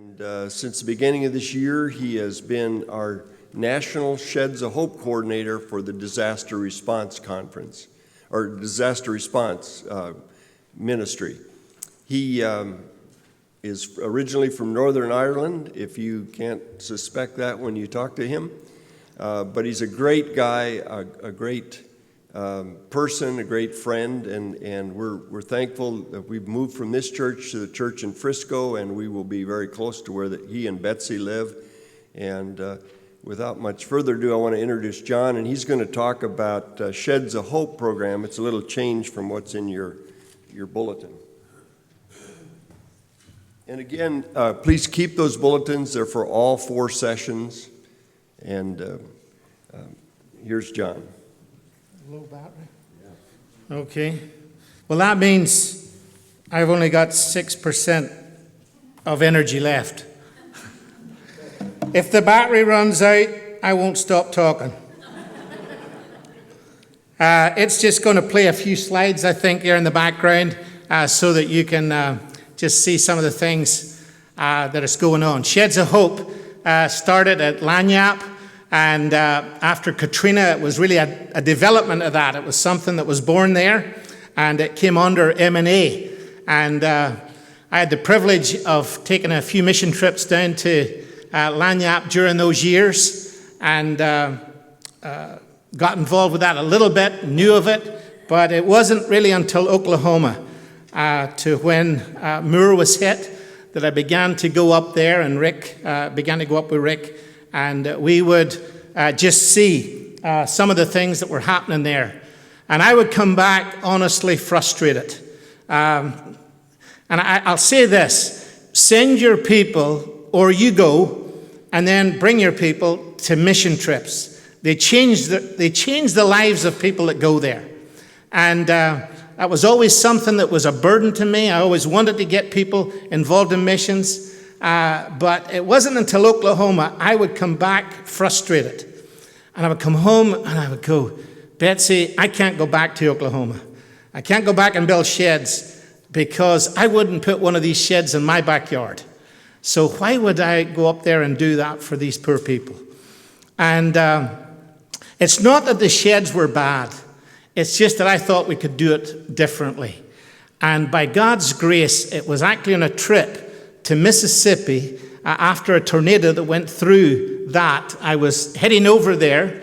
And since the beginning of this year, he has been our National Sheds of Hope Coordinator for the Disaster Response Conference, or Disaster Response Ministry. He is originally from Northern Ireland, if you can't suspect that when you talk to him. But he's a great guy, a great person, a great friend, and we're thankful that we've moved from this church to the church in Frisco, and we will be very close to where he and Betsy live. And without much further ado, I want to introduce John, and he's going to talk about Sheds of Hope program. It's a little change from what's in your bulletin. And again, please keep those bulletins. They're for all 4 sessions. And here's John. Low battery? Yeah. Okay. Well, that means I've only got 6% of energy left. If the battery runs out, I won't stop talking. It's just going to play a few slides, I think, here in the background so that you can just see some of the things that is going on. Sheds of Hope started at Lanyap. And after Katrina, it was really a development of that. It was something that was born there, and it came under MNA. And I had the privilege of taking a few mission trips down to Lanyap during those years, and got involved with that a little bit, knew of it, but it wasn't really until Oklahoma, to when Moore was hit, that I began to go up there, and Rick began to go up with Rick. And we would just see some of the things that were happening there. And I would come back honestly frustrated. And I'll say this: send your people, or you go, and then bring your people to mission trips. They change the lives of people that go there. And that was always something that was a burden to me. I always wanted to get people involved in missions. But it wasn't until Oklahoma I would come back frustrated. And I would come home and I would go, Betsy, I can't go back to Oklahoma. I can't go back and build sheds because I wouldn't put one of these sheds in my backyard. So why would I go up there and do that for these poor people? And it's not that the sheds were bad. It's just that I thought we could do it differently. And by God's grace, it was actually on a trip to Mississippi after a tornado that went through that. I was heading over there,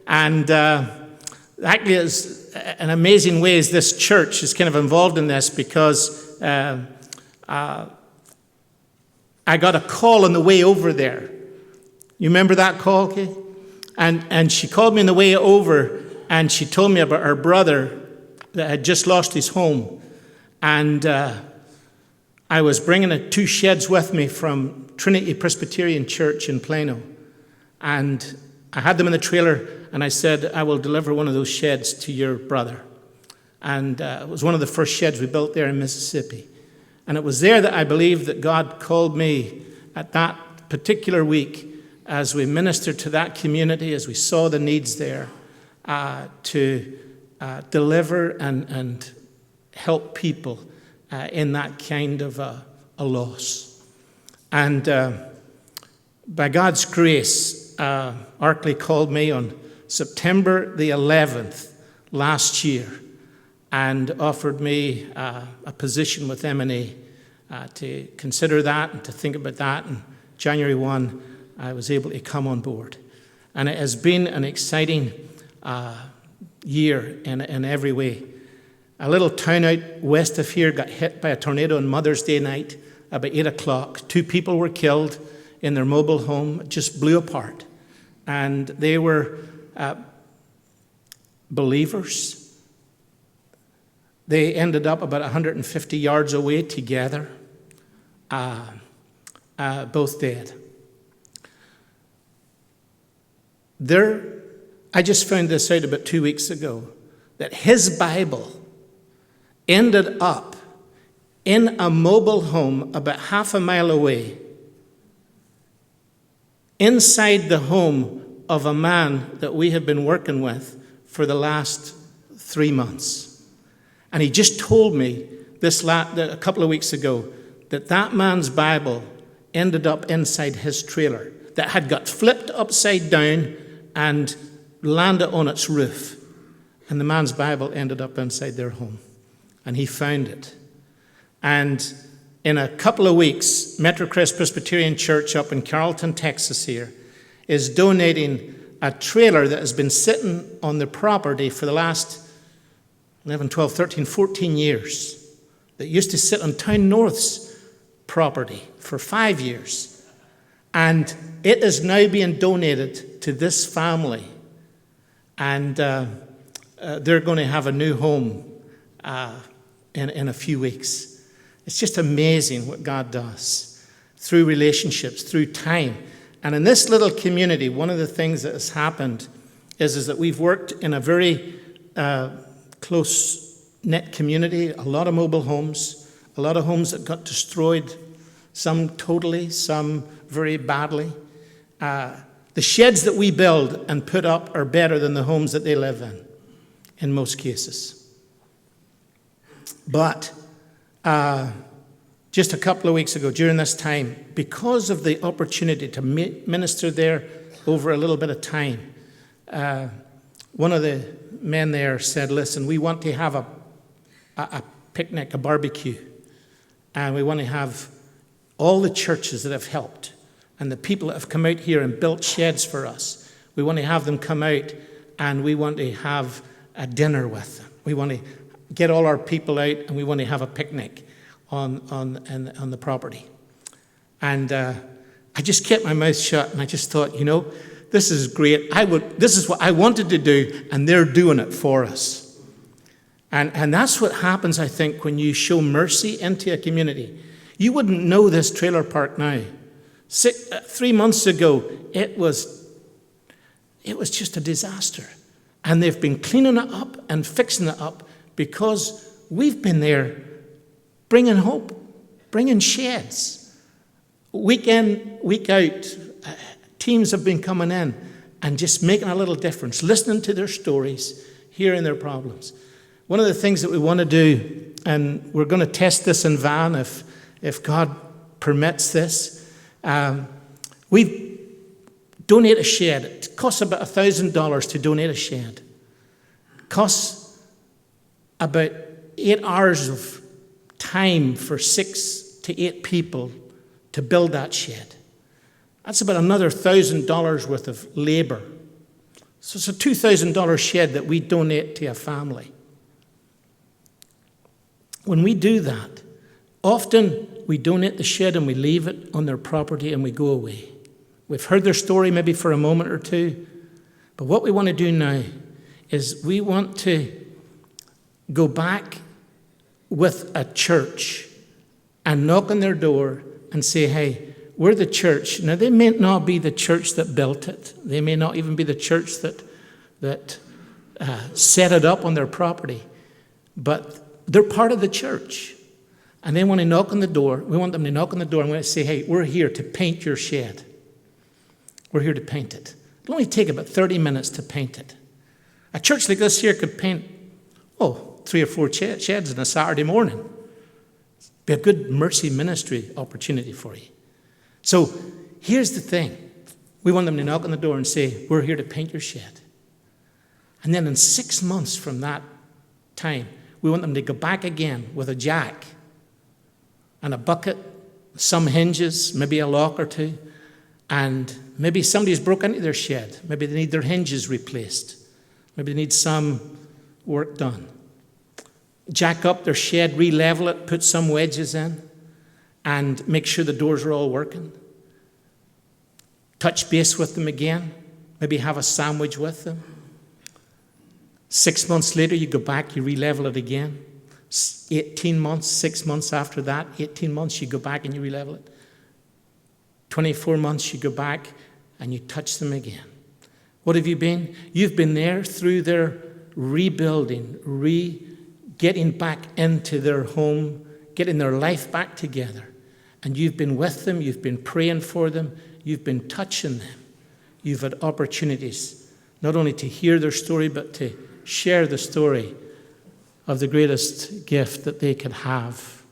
and actually it's an amazing way is this church is kind of involved in this, because I got a call on the way over there. You remember that call, Kay? And she called me on the way over, and she told me about her brother that had just lost his home. And I was bringing 2 sheds with me from Trinity Presbyterian Church in Plano. And I had them in the trailer, and I said, I will deliver one of those sheds to your brother. And it was one of the first sheds we built there in Mississippi. And it was there that I believe that God called me at that particular week, as we ministered to that community, as we saw the needs there, to deliver and help people in that kind of a loss. And by God's grace, Arkley called me on September the 11th last year and offered me a position with MNA to consider that and to think about that. And January 1, I was able to come on board. And it has been an exciting year in every way. A little town out west of here got hit by a tornado on Mother's Day night about 8 o'clock. 2 people were killed in their mobile home. It just blew apart. And they were believers. They ended up about 150 yards away together, both dead. I just found this out about 2 weeks ago, that his Bible ended up in a mobile home about half a mile away, inside the home of a man that we have been working with for the last 3 months. And he just told me a couple of weeks ago that man's Bible ended up inside his trailer that had got flipped upside down and landed on its roof. And the man's Bible ended up inside their home. And he found it. And in a couple of weeks, Metrocrest Presbyterian Church up in Carrollton, Texas here, is donating a trailer that has been sitting on the property for the last 11, 12, 13, 14 years, that used to sit on Town North's property for 5 years. And it is now being donated to this family. And they're going to have a new home in a few weeks. It's just amazing what God does through relationships, through time. And in this little community, one of the things that has happened is that we've worked in a very close-knit community, a lot of mobile homes, a lot of homes that got destroyed, some totally, some very badly. The sheds that we build and put up are better than the homes that they live in most cases. But just a couple of weeks ago, during this time, because of the opportunity to minister there over a little bit of time, one of the men there said, listen, we want to have a picnic, a barbecue, and we want to have all the churches that have helped and the people that have come out here and built sheds for us. We want to have them come out, and we want to have a dinner with them. We want to get all our people out, and we want to have a picnic on the property. And I just kept my mouth shut, and I just thought, this is great. This is what I wanted to do, and they're doing it for us. And that's what happens, I think, when you show mercy into a community. You wouldn't know this trailer park now. 3 months ago, it was just a disaster. And they've been cleaning it up and fixing it up because we've been there bringing hope, bringing sheds. Week in, week out, teams have been coming in and just making a little difference, listening to their stories, hearing their problems. One of the things that we want to do, and we're going to test this in Van if God permits this, we donate a shed. It costs about $1,000 to donate a shed. It costs about 8 hours of time for 6 to 8 people to build that shed. That's about another $1,000 worth of labor. So it's a $2,000 shed that we donate to a family. When we do that, often we donate the shed and we leave it on their property and we go away. We've heard their story maybe for a moment or two, but what we want to do now is we want to go back with a church and knock on their door and say, hey, we're the church. Now, they may not be the church that built it. They may not even be the church that set it up on their property, but they're part of the church. And they want to knock on the door. We want them to knock on the door and we say, hey, we're here to paint your shed. We're here to paint it. It'll only take about 30 minutes to paint it. A church like this here could paint, 3 or 4 sheds on a Saturday morning. It'd be a good mercy ministry opportunity for you. So here's the thing. We want them to knock on the door and say, we're here to paint your shed. And then in 6 months from that time, we want them to go back again with a jack and a bucket, some hinges, maybe a lock or two, and maybe somebody's broken into their shed. Maybe they need their hinges replaced. Maybe they need some work done. Jack up their shed, re-level it, put some wedges in, and make sure the doors are all working. Touch base with them again. Maybe have a sandwich with them. 6 months later, you go back, you re-level it again. 18 months, 6 months after that, 18 months, you go back and you re-level it. 24 months, you go back and you touch them again. What have you been? You've been there through their rebuilding, getting back into their home, getting their life back together. And you've been with them, you've been praying for them, you've been touching them. You've had opportunities not only to hear their story, but to share the story of the greatest gift that they could have,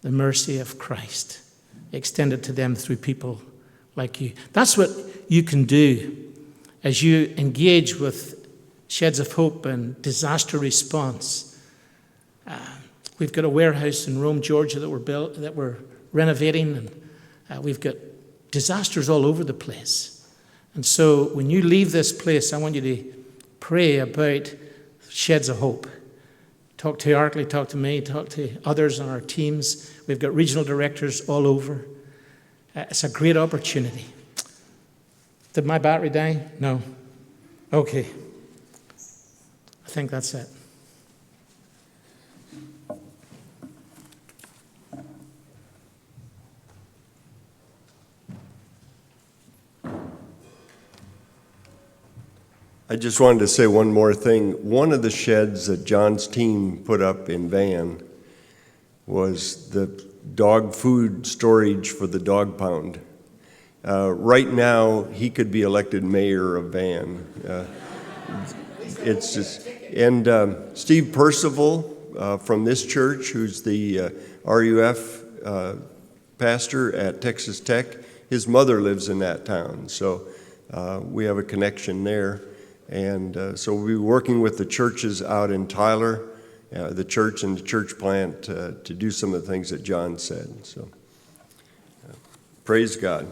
the mercy of Christ. extended to them through people like you. That's what you can do as you engage with Sheds of Hope and disaster response. We've got a warehouse in Rome, Georgia that we're renovating, and we've got disasters all over the place. And so when you leave this place, I want you to pray about Sheds of Hope. Talk to Artley, talk to me, talk to others on our teams. We've got regional directors all over. It's a great opportunity. Did my battery die? No. Okay. I think that's it. I just wanted to say one more thing. One of the sheds that John's team put up in Van was the dog food storage for the dog pound. Right now, he could be elected mayor of Van. It's just, and Steve Percival from this church, who's the RUF pastor at Texas Tech, his mother lives in that town, so we have a connection there. And so we'll be working with the churches out in Tyler, the church and the church plant to do some of the things that John said. So praise God.